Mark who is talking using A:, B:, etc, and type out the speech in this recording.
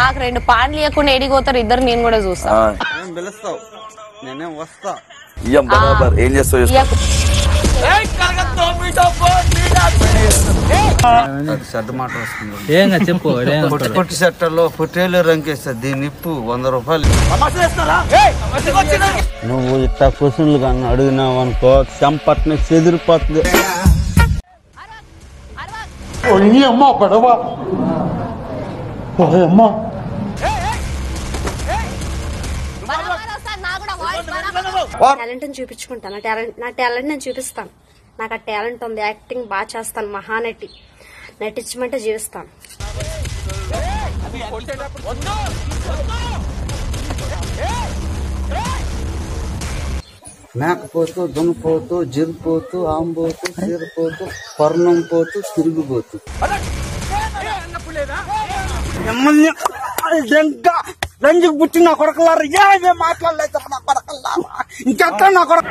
A: నాకు 2 పాన్లు ఇవ్వకుండా ఎడిపోతారు ఇద్దరు. నేను కూడా చూస్తా.
B: పిలుస్తావు నేనే వస్తా.
C: ఏం చేస్తావు?
B: షర్ట్ మాట వస్తుంది.
D: చెప్పు.
B: పొట్టి షర్టల్లో పొట్టేలు రంకేస్తా. దీని ఇప్పు 100 రూపాయలు. నువ్వు ఇట్లా క్వశ్చన్లు కానీ అడిగినావు అనుకో చెంపట్ని చెదిరిపోతుంది.
E: అమ్మా పడవ అమ్మా
F: టాలెంట్ చూపించుకుంటాను. నా టాలెంట్ నేను చూపిస్తాను. నాకు ఆ టాలెంట్ ఉంది. యాక్టింగ్ బాగా చేస్తాను. మహానటి. నటించమంటే జీవిస్తాను.
B: మేకపోతూ దున్నపోతూ జిరిపోతూ ఆంబోతూ చీరపోతూ పర్ణం పోతూ తిరిగిపోతూ రంజికి పుట్టిన కొడకలారా మాట్లాడలేదు నా కొడకల్లారా ఇంకెక్కడ నా కొడక